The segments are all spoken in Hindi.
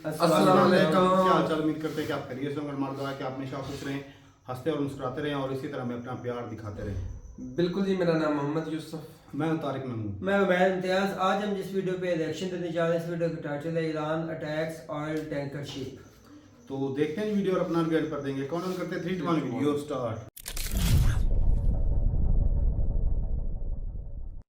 अस्सलाम वालेकुम। क्या हाल चाल? उम्मीद करते हैं कि आप खैरियत से होंगे। हमारा दुआ है कि आप हमेशा खुश रहें, हंसते और मुस्कुराते रहें और इसी तरह हमें अपना प्यार दिखाते रहें। बिल्कुल जी, मेरा नाम मोहम्मद यूसुफ। मैं तारिक नमू। मैं उबैद इम्तियाज। आज हम जिस वीडियो पे रिएक्शन देने जा रहे हैं, इस वीडियो का टाइटल है Iran attacks oil tanker ship. तो देखते हैं वीडियो और अपना रिव्यू कर देंगे। कौन ऑन करते हैं? 3 2 1 वीडियो स्टार्ट।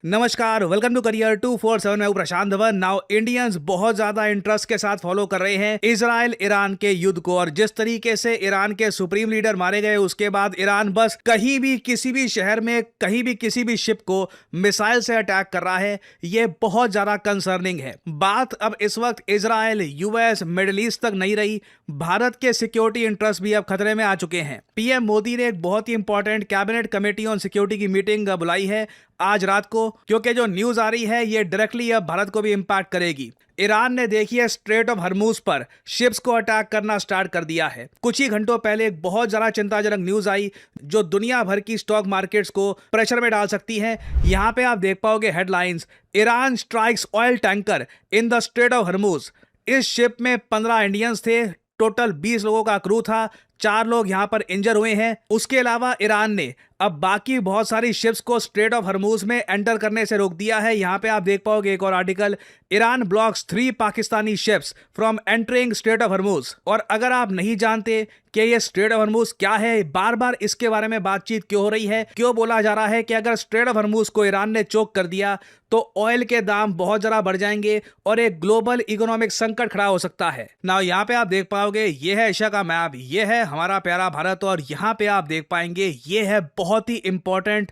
नमस्कार, वेलकम टू करियर 247। मैं हूं प्रशांत धवन। नाउ इंडियंस बहुत ज्यादा इंटरेस्ट के साथ फॉलो कर रहे हैं इजराइल ईरान के युद्ध को, और जिस तरीके से ईरान के सुप्रीम लीडर मारे गए उसके बाद ईरान बस कहीं भी किसी भी शहर में कहीं भी किसी भी शिप को मिसाइल से अटैक कर रहा है। ये बहुत ज्यादा कंसर्निंग है। बात अब इस वक्त इजराइल, यूएस, मिडिल ईस्ट तक नहीं रही, भारत के सिक्योरिटी इंटरेस्ट भी अब खतरे में आ चुके हैं। पीएम मोदी ने एक बहुत ही important cabinet committee on security की मीटिंग बुलाई है आज रात को, क्योंकि जो न्यूज आ रही है ये डायरेक्टली अब भारत को भी इंपैक्ट करेगी। ईरान ने देखिए स्ट्रेट ऑफ हरमुज पर शिप्स को अटैक करना स्टार्ट कर दिया है। कुछ ही घंटों पहले एक बहुत ज्यादा चिंताजनक न्यूज आई जो दुनिया भर की स्टॉक मार्केट्स को प्रेशर में डाल सकती है। यहां पे आप देख पाओगे headlines, Iran strikes oil tanker in the strait of Hormuz. इस शिप में 15 इंडियंस थे, टोटल 20 लोगों का क्रू था, 4 लोग यहां पर इंजर हुए हैं। उसके अलावा ईरान ने अब बाकी बहुत सारी शिप्स को स्ट्रेट ऑफ हरमुज में एंटर करने से रोक दिया है। यहां पे आप देख पाओगे एक और article, Iran blocks 3 Pakistani ships from entering strait of Hormuz. और अगर आप नहीं जानते कि ये स्ट्रेट ऑफ हरमुज क्या है, बार बार इसके बारे में बातचीत क्यों हो रही है, क्यों बोला जा रहा है कि अगर स्ट्रेट ऑफ हरमुज को ईरान ने चोक कर दिया तो ऑयल के दाम बहुत ज्यादा बढ़ जाएंगे और एक ग्लोबल इकोनॉमिक संकट खड़ा हो सकता है ना। यहाँ पे आप देख पाओगे ये है एशिया का मैप, ये है हमारा प्यारा भारत, और यहाँ पे आप देख पाएंगे ये है बहुत ही इंपॉर्टेंट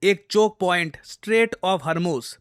एक चोक पॉइंट, स्ट्रेट ऑफ हरमुज।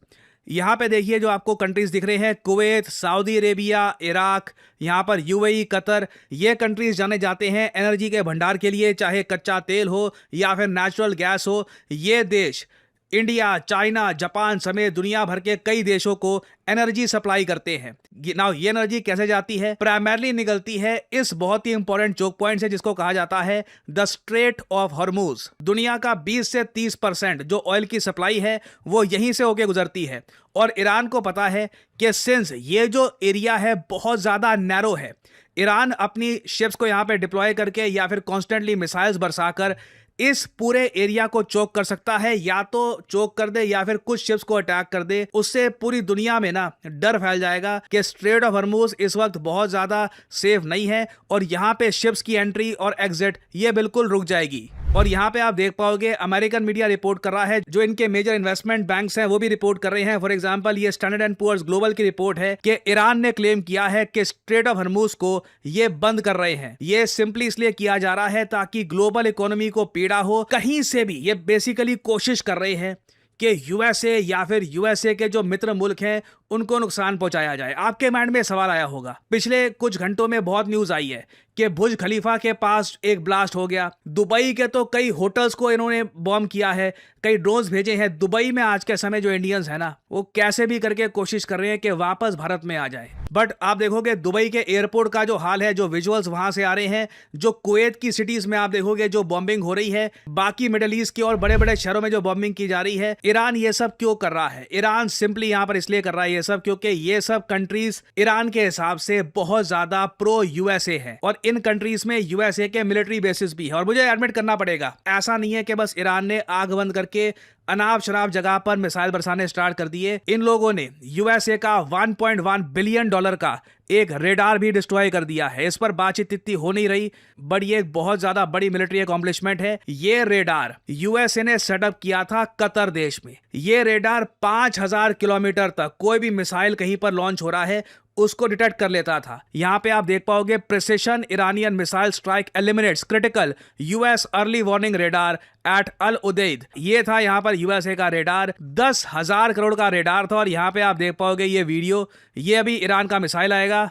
यहाँ पे देखिए जो आपको कंट्रीज दिख रहे हैं, कुवैत, सऊदी अरेबिया, इराक, यहाँ पर यूएई, कतर, ये कंट्रीज जाने जाते हैं एनर्जी के भंडार के लिए, चाहे कच्चा तेल हो या फिर नेचुरल गैस हो। ये देश इंडिया, चाइना, जापान समेत दुनिया भर के कई देशों को एनर्जी सप्लाई करते हैं। नाउ ये एनर्जी कैसे जाती है? प्राइमरली निकलती है इस बहुत ही इंपॉर्टेंट चोक पॉइंट से जिसको कहा जाता है द स्ट्रेट ऑफ हरमुज। दुनिया का 20 से 30% जो ऑयल की सप्लाई है वो यहीं से होके गुजरती है। और ईरान को पता है कि सिंस ये जो एरिया है बहुत ज्यादा नैरो है, ईरान अपनी शिप्स को यहाँ पे डिप्लॉय करके या फिर कॉन्स्टेंटली मिसाइल्स बरसाकर इस पूरे एरिया को चोक कर सकता है। या तो चोक कर दे या फिर कुछ शिप्स को अटैक कर दे, उससे पूरी दुनिया में ना डर फैल जाएगा कि स्ट्रेट ऑफ हरमुज इस वक्त बहुत ज्यादा सेफ नहीं है और यहाँ पे शिप्स की एंट्री और एग्जिट ये बिल्कुल रुक जाएगी। और यहाँ पे आप देख पाओगे अमेरिकन मीडिया रिपोर्ट कर रहा है, जो इनके मेजर इन्वेस्टमेंट बैंक्स हैं वो भी रिपोर्ट कर रहे हैं। फॉर एग्जांपल ये स्टैंडर्ड एंड पुअर्स ग्लोबल की रिपोर्ट है कि ईरान ने क्लेम किया है कि स्ट्रेट ऑफ हरमुज को ये बंद कर रहे हैं। ये सिंपली इसलिए किया जा रहा है ताकि ग्लोबल इकोनॉमी को पीड़ा हो कहीं से भी। ये बेसिकली कोशिश कर रहे हैं कि यूएसए या फिर यूएसए के जो मित्र मुल्क हैं उनको नुकसान पहुंचाया जाए। आपके माइंड में सवाल आया होगा, पिछले कुछ घंटों में बहुत न्यूज आई है कि बुर्ज खलीफा के पास एक ब्लास्ट हो गया, दुबई के तो कई होटल्स को इन्होंने बॉम्ब किया है, कई ड्रोन्स भेजे हैं। दुबई में आज के समय जो इंडियंस है ना वो कैसे भी करके कोशिश कर रहे हैं कि वापस भारत में आ जाए। बट आप देखोगे दुबई के एयरपोर्ट का जो हाल है, जो विजुअल्स वहां से आ रहे हैं, जो कुवैत की सिटीज में आप देखोगे जो बॉम्बिंग हो रही है, बाकी मिडिल ईस्ट के और बड़े बड़े शहरों में जो बॉम्बिंग की जा रही है। ईरान ये सब क्यों कर रहा है? ईरान सिंपली यहां पर इसलिए कर रहा है ये सब क्योंकि ये सब कंट्रीज ईरान के हिसाब से बहुत ज्यादा प्रो यूएसए है और इन कंट्रीज में यूएसए के मिलिट्री बेसिस भी है। और मुझे एडमिट करना पड़ेगा, ऐसा नहीं है कि बस ईरान ने आग बंद करके अनाप शराब जगह पर मिसाइल बरसाने स्टार्ट कर दिए। इन लोगों ने यूएसए का $1.1 बिलियन का एक रेडार भी डिस्ट्रॉय कर दिया है। इस पर बातचीत इतनी हो नहीं रही, बट ये एक बहुत ज्यादा बड़ी मिलिट्री अकॉम्प्लिशमेंट है। ये रेडार यूएसए ने सेटअप किया था कतर देश में। ये रेडार 5000 किलोमीटर तक कोई भी मिसाइल कहीं पर लॉन्च हो रहा है उसको डिटेक्ट कर लेता था। यहां पे आप देख पाओगे precision Iranian missile strike eliminates critical US early warning radar at Al Udeid. ये था यहां पर यूएसए का रेडार, 10,000 करोड़ का रेडार था। और यहां पे आप देख पाओगे ये वीडियो, ये अभी ईरान का मिसाइल आएगा।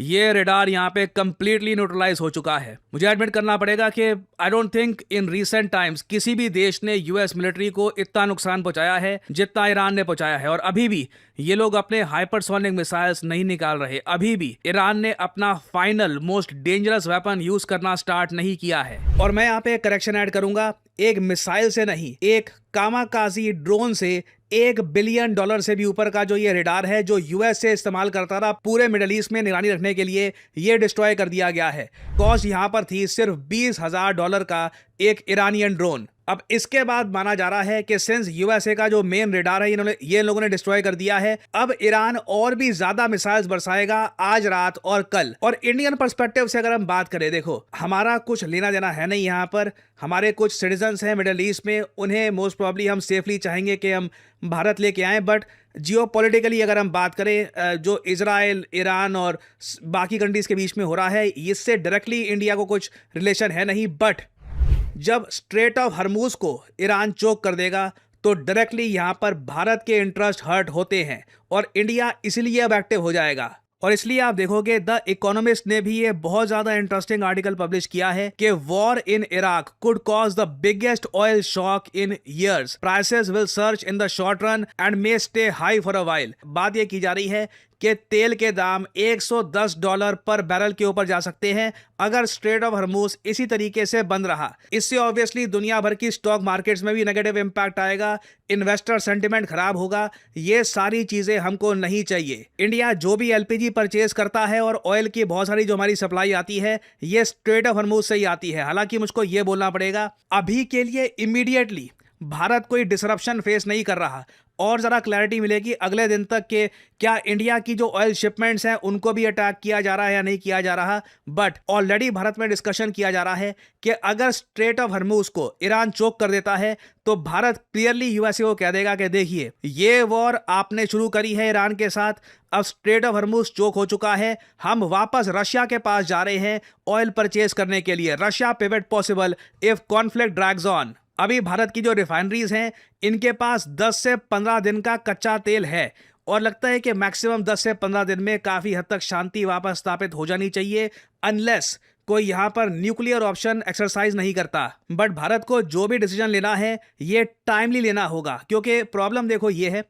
ये रेडार यहाँ पे कंप्लीटली न्यूट्रलाइज हो चुका है। मुझे एडमिट करना पड़ेगा कि I don't think in recent times किसी भी देश ने यूएस मिलिट्री को इतना नुकसान पहुंचाया है जितना ईरान ने पहुंचाया है। और अभी भी ये लोग अपने हाइपरसोनिक मिसाइल्स नहीं निकाल रहे। अभी भी ईरान ने अपना final most dangerous weapon use करना स्टार्ट नहीं किया है। और मैं यहाँ पे करेक्शन ऐड करूंगा, एक मिसाइल से नहीं, एक कामाकाजी ड्रोन से $1 बिलियन से भी ऊपर का जो ये रेडार है जो यूएस से इस्तेमाल करता था पूरे मिडल ईस्ट में निगरानी रखने के लिए, ये डिस्ट्रॉय कर दिया गया है। कॉस्ट यहां पर थी सिर्फ $20,000 का एक ईरानियन ड्रोन। अब इसके बाद माना जा रहा है कि सिंस यूएसए का जो मेन रेडार है ये लोगों ने डिस्ट्रॉय कर दिया है, अब ईरान और भी ज्यादा मिसाइल्स बरसाएगा आज रात और कल। और इंडियन पर्सपेक्टिव से अगर हम बात करें, देखो हमारा कुछ लेना देना है नहीं यहाँ पर। हमारे कुछ सिटीजन्स हैं मिडल ईस्ट में, उन्हें मोस्ट प्रॉब्ली हम सेफली चाहेंगे कि हम भारत लेके आएं। बट जियोपॉलिटिकली अगर हम बात करें, जो इजराइल, ईरान और बाकी कंट्रीज के बीच में हो रहा है, इससे डायरेक्टली इंडिया को कुछ रिलेशन है नहीं। बट जब स्ट्रेट ऑफ हरमूज को ईरान चोक कर देगा तो डायरेक्टली यहां पर भारत के इंटरेस्ट हर्ट होते हैं और इंडिया इसलिए अब एक्टिव हो जाएगा। और इसलिए आप देखोगे द इकोनॉमिस्ट ने भी ये बहुत ज्यादा इंटरेस्टिंग आर्टिकल पब्लिश किया है कि war in Iraq could cause the biggest oil shock in years, prices will surge in the short run and may stay high for a while. बात ये की जा रही है कि तेल के दाम $110 पर बैरल के ऊपर जा सकते हैं अगर स्ट्रेट ऑफ हरमूज इसी तरीके से बंद रहा। इससे ऑब्वियसली दुनिया भर की स्टॉक मार्केट्स में भी नेगेटिव इंपैक्ट आएगा, इन्वेस्टर सेंटिमेंट खराब होगा। ये सारी चीजें हमको नहीं चाहिए। इंडिया जो भी एलपीजी परचेज करता है और ऑयल की बहुत सारी जो हमारी सप्लाई आती है ये स्ट्रेट ऑफ हरमूज से ही आती है। हालांकि मुझको ये बोलना पड़ेगा, अभी के लिए इमीडिएटली भारत कोई डिसरप्शन फेस नहीं कर रहा। और ज़रा क्लैरिटी मिलेगी अगले दिन तक कि क्या इंडिया की जो ऑयल शिपमेंट्स हैं उनको भी अटैक किया जा रहा है या नहीं किया जा रहा। बट ऑलरेडी भारत में डिस्कशन किया जा रहा है कि अगर स्ट्रेट ऑफ हरमूज को ईरान चोक कर देता है तो भारत क्लियरली यूएसए को कह देगा कि देखिए ये वॉर आपने शुरू करी है ईरान के साथ, अब स्ट्रेट ऑफ हरमूज चोक हो चुका है, हम वापस रशिया के पास जा रहे हैं ऑयल परचेज करने के लिए। Russia pivot possible if conflict drags on. अभी भारत की जो रिफाइनरीज हैं इनके पास 10 से 15 दिन का कच्चा तेल है और लगता है कि मैक्सिमम 10 से 15 दिन में काफ़ी हद तक शांति वापस स्थापित हो जानी चाहिए, अनलेस कोई यहाँ पर न्यूक्लियर ऑप्शन एक्सरसाइज नहीं करता। बट भारत को जो भी डिसीजन लेना है ये टाइमली लेना होगा, क्योंकि प्रॉब्लम देखो ये है,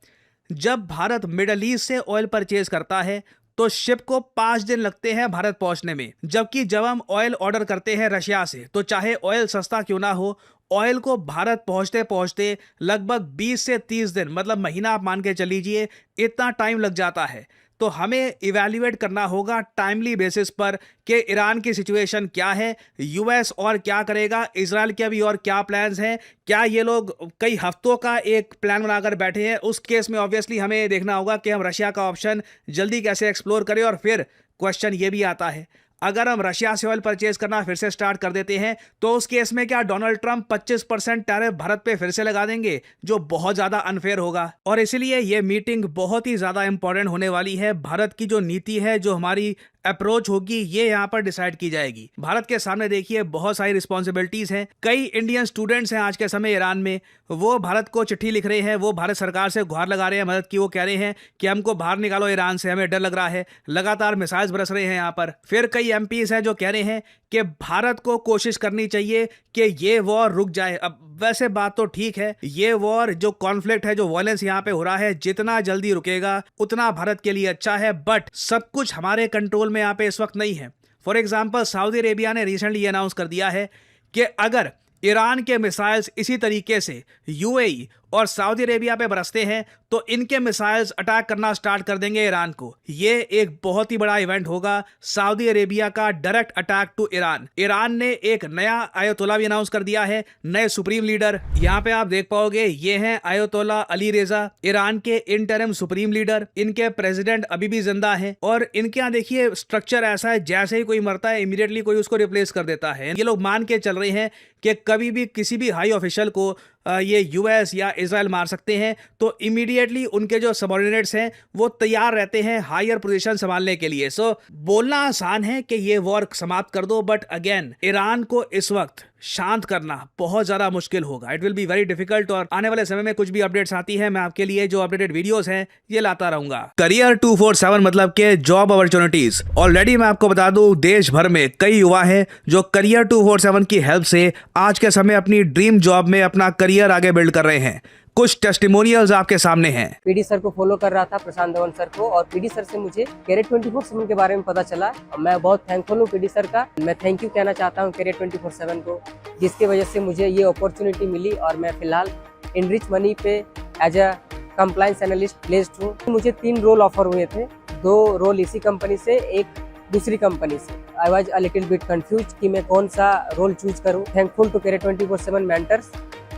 जब भारत मिडल ईस्ट से ऑयल परचेज करता है तो शिप को 5 दिन लगते हैं भारत पहुंचने में, जबकि जब हम ऑयल ऑर्डर करते हैं रशिया से तो चाहे ऑयल सस्ता क्यों ना हो, ऑयल को भारत पहुंचते पहुंचते लगभग 20 से 30 दिन, मतलब महीना आप मान के चल लीजिए, इतना टाइम लग जाता है। तो हमें इवैल्यूएट करना होगा टाइमली बेसिस पर कि ईरान की सिचुएशन क्या है, यूएस और क्या करेगा, इजराइल के भी और क्या प्लान्स हैं, क्या ये लोग कई हफ्तों का एक प्लान बनाकर बैठे हैं। उस केस में ऑब्वियसली हमें देखना होगा कि हम रशिया का ऑप्शन जल्दी कैसे एक्सप्लोर करें। और फिर क्वेश्चन ये भी आता है, अगर हम रशिया से ऑयल परचेज करना फिर से स्टार्ट कर देते हैं तो उस केस में क्या डोनाल्ड ट्रंप 25% टैरिफ भारत पे फिर से लगा देंगे, जो बहुत ज्यादा अनफेयर होगा। और इसलिए ये मीटिंग बहुत ही ज्यादा इंपॉर्टेंट होने वाली है। भारत की जो नीति है, जो हमारी अप्रोच होगी, ये यहाँ पर डिसाइड की जाएगी। भारत के सामने देखिए बहुत सारी रिस्पॉन्सिबिलिटीज हैं। कई इंडियन स्टूडेंट्स हैं आज के समय ईरान में, वो भारत को चिट्ठी लिख रहे हैं, वो भारत सरकार से गुहार लगा रहे हैं मदद की। वो कह रहे हैं कि हमको बाहर निकालो ईरान से, हमें डर लग रहा है, लगातार मिसाइल्स बरस रहे हैं यहाँ पर। फिर कई एमपीज हैं जो कह रहे हैं कि भारत को कोशिश करनी चाहिए कि ये वॉर रुक जाए। अब वैसे बात तो ठीक है, ये वॉर जो कॉन्फ्लिक्ट है, जो वायलेंस यहाँ पे हो रहा है, जितना जल्दी रुकेगा उतना भारत के लिए अच्छा है। बट सब कुछ हमारे कंट्रोल में यहाँ पे इस वक्त नहीं है। फॉर एग्जाम्पल सऊदी अरेबिया ने रिसेंटली अनाउंस कर दिया है कि अगर ईरान के मिसाइल्स इसी तरीके से यूएई और सऊदी अरेबिया पे बरसते हैं तो इनके मिसाइल्स अटैक करना स्टार्ट कर देंगे ईरान को। ये एक बहुत ही बड़ा इवेंट होगा, सऊदी अरेबिया का direct attack to Iran. Iran ने एक नया आयतोला भी अनाउंस कर दिया है, नए सुप्रीम लीडर। यहाँ पे आप देख पाओगे ये हैं आयतोला अली रेजा, ईरान के इंटरिम सुप्रीम लीडर। इनके प्रेसिडेंट अभी भी जिंदा है और इनके यहाँ देखिए स्ट्रक्चर ऐसा है, जैसे ही कोई मरता है इमीडिएटली कोई उसको रिप्लेस कर देता है। ये लोग मान के चल रहे हैं कि कभी भी किसी भी हाई ऑफिशियल को ये यूएस या इजराइल मार सकते हैं, तो इमीडिएटली उनके जो सबऑर्डिनेट्स हैं वो तैयार रहते हैं हायर पोजीशन संभालने के लिए। सो बोलना आसान है कि ये वॉर समाप्त कर दो, बट अगेन ईरान को इस वक्त शांत करना बहुत ज़्यादा मुश्किल होगा। It will be very difficult. और आने वाले समय में कुछ भी अपडेट्स आती है मैं आपके लिए जो अपडेटेड वीडियोस हैं ये लाता रहूंगा। करियर 247 मतलब के जॉब अपॉर्चुनिटीज। ऑलरेडी मैं आपको बता दूं देश भर में कई युवा हैं जो करियर 247 की हेल्प से आज के समय अपनी ड्रीम जॉब में अपना करियर आगे बिल्ड कर रहे हैं। कुछ टेस्टिमोनियल्स आपके सामने हैं। पीडी सर को फॉलो कर रहा था, प्रशांत धवन सर को, और पीडी सर से मुझे कैरियर 24/7 के बारे में पता चला। मैं बहुत थैंकफुल हूँ पीडी सर का। मैं थैंक यू कहना चाहता हूँ कैरियर 24/7 को, जिसकी वजह से मुझे ये अपॉर्चुनिटी मिली और मैं फिलहाल इनरिच मनी पे as a compliance analyst placed हूँ। मुझे 3 रोल ऑफर हुए थे, 2 रोल इसी कंपनी से, एक दूसरी कंपनी से। I was a little bit confuse कि मैं कौन सा रोल चूज करूँ। थैंकफुल टू कैरियर 24/7 मेंटर्स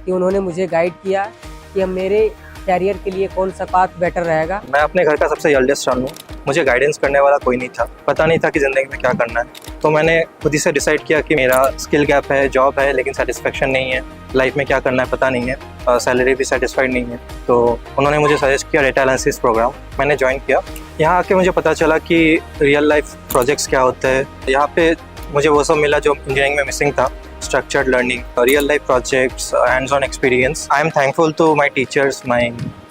कि उन्होंने मुझे गाइड किया कि अब मेरे कैरियर के लिए कौन सा पाथ बेटर रहेगा। मैं अपने घर का सबसे एल्डेस्ट सन हूँ। मुझे गाइडेंस करने वाला कोई नहीं था, पता नहीं था कि ज़िंदगी में क्या करना है। तो मैंने खुद ही से डिसाइड किया कि मेरा स्किल गैप है, जॉब है लेकिन सेटिस्फेक्शन नहीं है, लाइफ में क्या करना है पता नहीं है, सैलरी भी सेटिस्फाइड नहीं है। तो उन्होंने मुझे सजेस्ट किया डेटा एनालिसिस प्रोग्राम, मैंने ज्वाइन किया। यहाँ आके मुझे पता चला कि रियल लाइफ प्रोजेक्ट्स क्या होते हैं। यहाँ पे मुझे वो सब मिला जो इंजीनियरिंग में मिसिंग था, structured learning, real life projects, hands-on experience. I am thankful to my teachers, my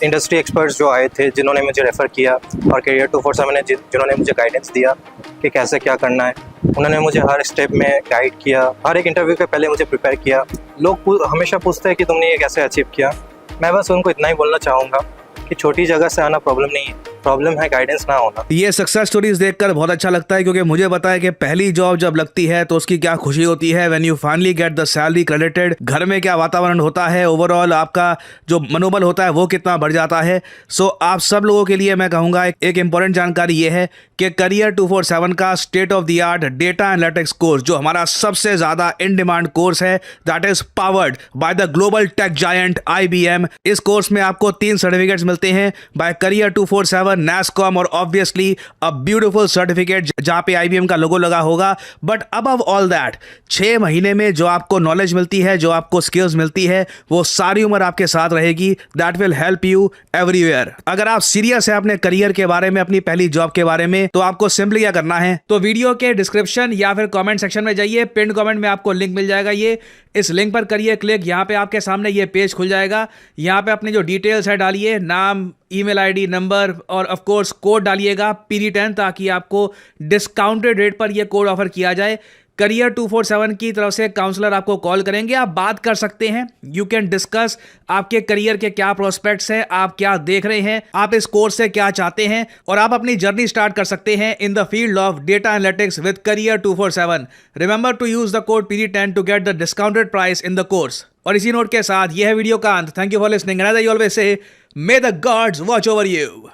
industry experts जो आए थे, जिन्होंने मुझे रेफ़र किया, और कैरियर 247 ने जिन्होंने मुझे गाइडेंस दिया कि कैसे क्या करना है। उन्होंने मुझे हर स्टेप में गाइड किया, हर एक इंटरव्यू के पहले मुझे प्रिपेयर किया। लोग हमेशा पूछते हैं कि तुमने ये कैसे अचीव किया। मैं बस उनको इतना ही बोलना चाहूँगा कि छोटी जगह से आना प्रॉब्लम नहीं है, प्रॉब्लम है गाइडेंस ना होना। ये सक्सेस स्टोरीज देखकर बहुत अच्छा लगता है क्योंकि मुझे पता है कि पहली जॉब जब लगती है तो उसकी क्या खुशी होती है। When you finally get the salary credited, घर में क्या वातावरण होता है, ओवरऑल आपका जो मनोबल होता है वो कितना बढ़ जाता है। सो आप सब लोगों के लिए मैं कहूँगा एक इंपॉर्टेंट जानकारी ये है कि करियर 247 का state of the art data analytics course जो हमारा सबसे ज़्यादा इन डिमांड कोर्स है, that is powered by the global tech giant IBM। इस कोर्स में आपको 3 सर्टिफिकेट्स मिलते हैं बाय करियर 247, NASSCOM और ऑब्वियसली अ ब्यूटीफुल सर्टिफिकेट जहां पे IBM का लोगो लगा होगा। बट अबव ऑल दैट 6 महीने में जो आपको नॉलेज मिलती है, जो आपको स्किल्स मिलती है, वो सारी उम्र आपके साथ रहेगी। That will help you everywhere. अगर आप सीरियस है अपने करियर के बारे में, अपनी पहली जॉब के बारे में, तो आपको सिंपली क्या करना है, तो वीडियो के डिस्क्रिप्शन या फिर कमेंट सेक्शन में जाइए, पिन कमेंट में आपको लिंक मिल जाएगा। ये इस लिंक पर करिए क्लिक, यहाँ पे आपके सामने ये पेज खुल जाएगा। यहाँ पे अपनी जो डिटेल्स है डालिए, नाम, ईमेल आईडी, नंबर और ऑफ कोर्स कोड डालिएगा PD10 ताकि आपको डिस्काउंटेड रेट पर ये कोड ऑफर किया जाए। करियर 247 की तरफ से काउंसलर आपको कॉल करेंगे, आप बात कर सकते हैं। यू कैन डिस्कस आपके करियर के क्या प्रोस्पेक्ट्स हैं, आप क्या देख रहे हैं, आप इस कोर्स से क्या चाहते हैं, और आप अपनी जर्नी स्टार्ट कर सकते हैं in the field of data analytics with Career 247। Remember to use the code PD10 to get the discounted price in the course. और इसी नोट के साथ यह है वीडियो का अंत। Thank you for listening and I always say may the gods watch over you.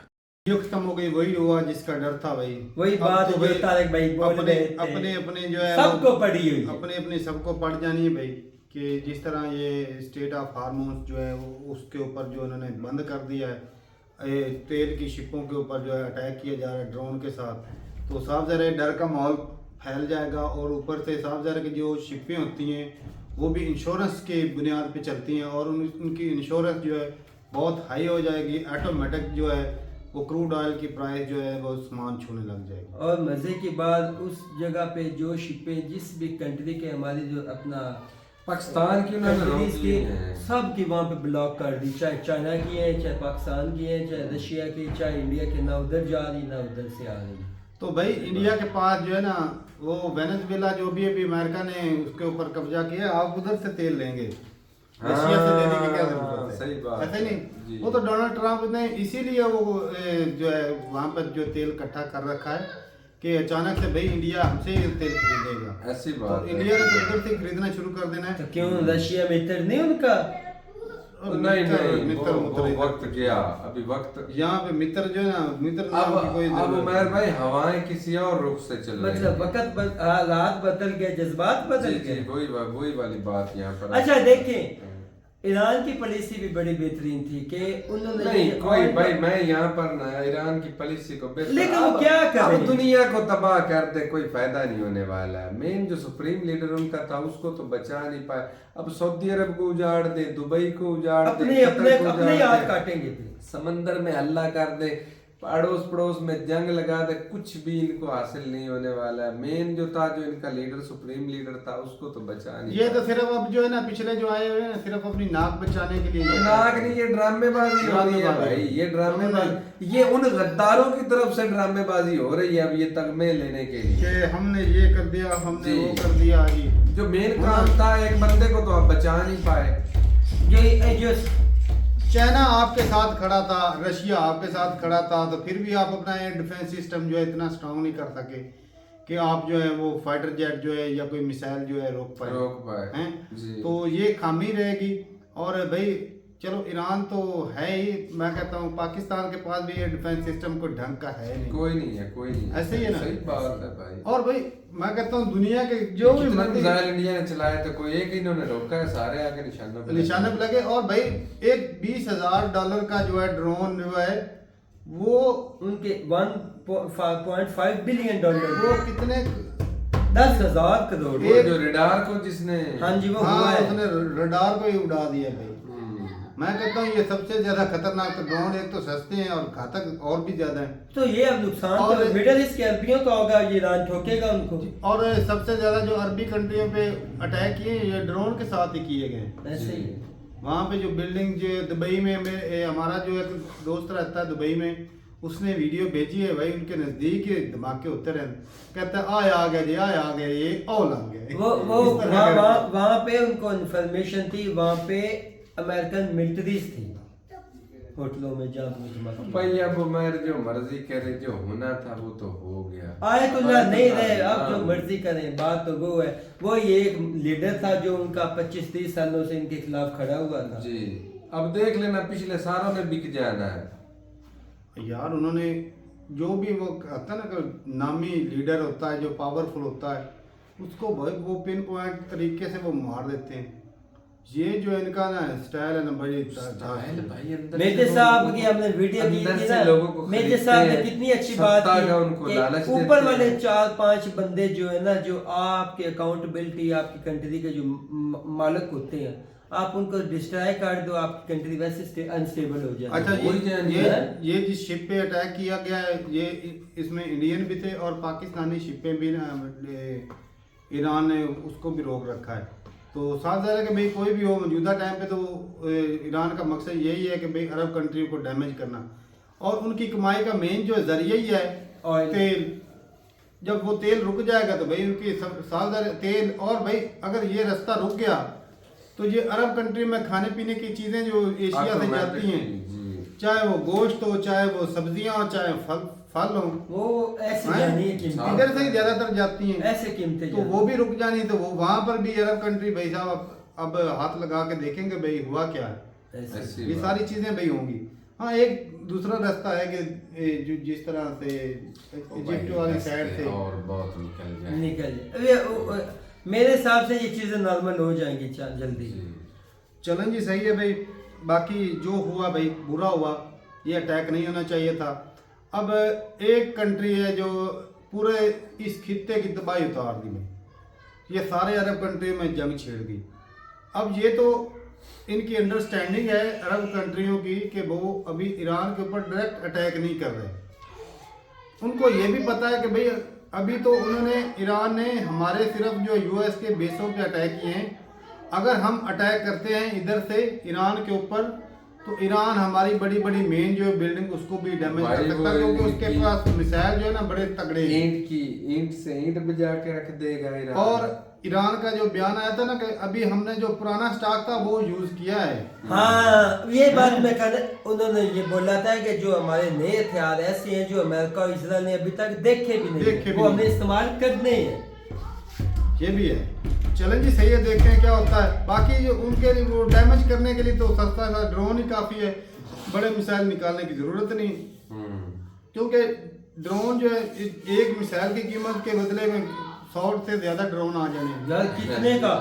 Video खत्म हो गई, वही हुआ जिसका डर था भाई। वही बात तो जो तारक भाई बोल अपने रहे थे। अपने जो है सबको पड़ी हुई है। अपने सबको पड़ जानी है भाई कि जिस तरह ये स्टेट ऑफ हार्मोन्स जो है वो उसके ऊपर जो उन्होंने बंद कर दिया है, ये तेल की शिपों के ऊपर जो है अटैक किया जा रहा है ड्रोन के साथ, तो साफ ज़रा डर का माहौल फैल जाएगा। और ऊपर से साफ ज़रा की जो शिपें होती हैं वो भी इंश्योरेंस के बुनियाद पे चलती हैं और उनकी इंश्योरेंस जो है बहुत हाई हो जाएगी। ऑटोमेटिक जो है वो क्रूड ऑयल की प्राइस जो है वो आसमान छूने लग जाएगी। और मजे की बात उस जगह पे जो शिपें जिस भी कंट्री के हमारी जो अपना पाकिस्तान की उन्होंने रोक countries ली की है। सब की वहाँ पे ब्लॉक कर दी, चाहे चाइना की है, चाहे पाकिस्तान की है, चाहे रशिया की, चाहे इंडिया की, ना उधर जा रही ना उधर से आ रही। तो भाई इंडिया के पास जो है ना वो वेनेजुएला जो भी अभी अमेरिका ने उसके ऊपर कब्जा किया, आप उधर से तेल लेंगे, रशिया से लेने की क्या जरूरत है? सही बात ऐसे जी। नहीं, वो तो डोनाल्ड ट्रंप ने इसीलिए वो जो है वहाँ पर जो तेल इकट्ठा कर रखा है कि अचानक से भाई इंडिया हमसे ही तेल खरीदेगा। ऐसी तो बात है। इंडिया ने तो उधर से खरीदना शुरू कर देना तो है। क्यों रशिया मित्र नहीं उनका? नहीं मित्र वो वक्त गया, अभी वक्त यहाँ पे मित्र जो है ना, मित्र नाम की कोई अब जरूरत उमर नहीं। भाई हवाएं किसी और रुख से चल रही मतलब वक्त हालात बदल गए, जज्बात बदल जी गए। वही वाली बात यहाँ पर। अच्छा देखें, ईरान की पॉलिसी भी बड़ी बेहतरीन थी कि उन्होंने नहीं कोई भाई, मैं यहाँ पर ना ईरान की पॉलिसी को लेकिन वो क्या कर रहे अब हैं? दुनिया को तबाह कर दे, कोई फायदा नहीं होने वाला है। मेन जो सुप्रीम लीडर उनका था उसको तो बचा नहीं पाए। अब सऊदी अरब को उजाड़ दे, दुबई को उजाड़ दे, अपने कतर अपने को अपने उजाड़ हाथ दे, काटेंगे फिर। समंदर में हल्ला कर दे, अड़ोस पड़ोस में जंग लगा दे, कुछ भी इनको हासिल नहीं होने वाला है। मेन जो था, जो इनका लीडर, सुप्रीम लीडर था, उसको तो बचा नहीं। ये तो सिर्फ अब जो है ना, पिछले जो आए हुए हैं ना, सिर्फ अपनी नाक बचाने के लिए। नाक नहीं, ये ड्रामेबाजी हो रही है भाई, ये ड्रामेबाजी, ये उन गद्दारों की तरफ से ड्रामेबाजी हो रही है अब ये तगमे लेने के लिए कि हमने ये कर दिया, हमने वो कर दिया जी। जो मेन काम था एक बंदे को तो आप बचा नहीं पाए। जो चाइना आपके साथ खड़ा था, रशिया आपके साथ खड़ा था, तो फिर भी आप अपना ये डिफेंस सिस्टम जो है इतना स्ट्रांग नहीं कर सके कि आप जो है वो फाइटर जेट जो है या कोई मिसाइल जो है रोक पाए हैं। तो ये खामी रहेगी। और भाई चलो, ईरान तो है ही, मैं कहता हूँ पाकिस्तान के पास भी ये डिफेंस सिस्टम को ढंग का है नहीं, कोई नहीं है। ऐसे ही है ना, सही बात है भाई। और भाई मैं कहता हूँ दुनिया के जो भी मिसाइल इंडिया ने चलाए थे, कोई एक इन्होंने रोका है, सारे आके निशानों पे लगे। और भाई एक $20,000 का जो है ड्रोन जो है वो उनके $1.5 बिलियन, वो कितने 10,000 करोड़, वो जो रडार को जिसने, हाँ जी वो हाँ हुआ है। उसने रडार को ही उड़ा दिया भाई। मैं कहता हूँ ये सबसे ज्यादा खतरनाक ड्रोन, एक तो सस्ते हैं और घातक और भी ज्यादा है। तो ये अब नुकसान और तो मिडिल ईस्ट के अरबियों का होगा, ये ईरान ठोकेगा उनको। और सबसे ज्यादा जो अरबी कंट्रियों पे अटैक किए ये ड्रोन के साथ ही किए गए। ऐसे ही वहाँ पे जो बिल्डिंग जो दुबई में हमारा जो एक दोस्त रहता है दुबई में, उसने वीडियो भेजी है भाई, उनके नजदीक ही धमाके होते रहे, कहता है आ गया जी, आ गया ये और लग गया। वो वहाँ पे उनको इन्फॉर्मेशन थी, वहाँ पे अमेरिकन मिलिट्रीज थी होटलों में जहाँ भाई अब उमर जो मर्जी करे, जो होना था वो तो हो गया। आयतुल्लाह नहीं रहे, अब जो मर्जी करें, बात तो वो है। वो ये एक लीडर था जो उनका 25-30 सालों से इनके खिलाफ खड़ा हुआ था जी। अब देख लेना पिछले सालों में बिक जाना है यार। उन्होंने जो भी वो कहता है ना कि नामी लीडर होता है, जो पावरफुल होता है, उसको वो पिन पॉइंट तरीके से वो मार देते हैं। ये जो इनका ना स्टाइल है ना, बड़ी स्टाइल भाई अंदर मेजर साहब की हमने वीडियो की थी ना, मेजर साहब ने कितनी अच्छी बात की, ऊपर वाले 4-5 बंदे जो है ना, जो आपके अकाउंटेबिलिटी, आपकी कंट्री के जो मालिक होते हैं, आप उनको डिस्ट्रॉय कर दो, आपकी कंट्री वैसे अनस्टेबल हो जाए। अच्छा, ये जिस शिप पे अटैक किया गया है, ये इसमें इंडियन भी थे और पाकिस्तानी शिपें भी ईरान ने उसको भी रोक रखा है। तो साफ ज़ाहिर है कि भाई कोई भी हो, मौजूदा टाइम पे तो ईरान का मकसद यही है कि भाई अरब कंट्रियों को डैमेज करना, और उनकी कमाई का मेन जो जरिया ही है तेल। जब वो तेल रुक जाएगा तो भाई उनकी साफ ज़ाहिर तेल, और भाई अगर ये रास्ता रुक गया तो ये अरब कंट्री में खाने पीने की चीज़ें जो एशिया से जाती हैं, चाहे वो गोश्त हो, चाहे वो सब्जियां हो, चाहे फल हो, वो ऐसे इधर से ही ज्यादातर जाती हैं, ऐसे कीमतें, तो वो भी रुक जानी। तो वो वहां पर भी अरब कंट्री भाई साहब अब हाथ लगा के देखेंगे भाई हुआ क्या है। ये सारी चीजें भाई होंगी। हाँ, एक दूसरा रास्ता है कि जिस तरह से इजिप्ट वाली साइड से और बहुत निकल जाए, मेरे हिसाब से ये चीजें नॉर्मल हो जाएंगी जल्दी। चलन जी, सही है भाई। बाकी जो हुआ भाई बुरा हुआ, ये अटैक नहीं होना चाहिए था। अब एक कंट्री है जो पूरे इस खित्ते की तबाही उतार दी भाई, ये सारे अरब कंट्रियों में जंग छेड़ दी। अब ये तो इनकी अंडरस्टैंडिंग है अरब कंट्रियों की कि वो अभी ईरान के ऊपर डायरेक्ट अटैक नहीं कर रहे। उनको ये भी पता है कि भाई अभी तो ईरान ने हमारे सिर्फ जो यूएस के बेसों पे अटैक किए हैं। अगर हम अटैक करते हैं इधर से ईरान के ऊपर, तो ईरान हमारी बड़ी बड़ी मेन जो बिल्डिंग उसको भी डैमेज कर सकता है, क्योंकि उसके पास मिसाइल जो है ना बड़े तगड़े, ईंट से ईंट बजा के रख देगा ईरान। और ईरान का जो बयान आया था ना कि अभी हमने जो पुराना स्टॉक था वो यूज किया है। हाँ, ये बात मैं कहना, उन्होंने ये बोला था कि जो हमारे नए हथियार ऐसे हैं जो अमेरिका और इजराइल ने अभी तक देखे भी नहीं, वो हमने इस्तेमाल करने हैं। ये भी है। चलें जी, सही है, देखते हैं क्या होता है। बाकी जो उनके लिए वो डैमेज करने के लिए तो सस्ता सा ड्रोन ही काफ़ी है, बड़े मिसाइल निकालने की ज़रूरत नहीं, क्योंकि ड्रोन जो है एक मिसाइल की कीमत के बदले में 100 से ज़्यादा ड्रोन आ जाने यार। कितने का?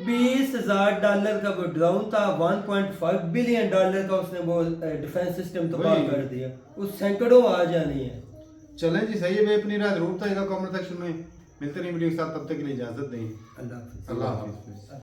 $20,000 का वो ड्रोन था, $1.5 बिलियन का उसने वो डिफेंस सिस्टम तबाह कर दिया, उस सैकड़ों आ जानी है। चलें जी, सही है भाई, अपनी राय जरूर था कमेंट सेक्शन में। मिलते नहीं वीडियो के साथ, तब तक के लिए इजाज़त दें। अल्लाह हाफ़िज़।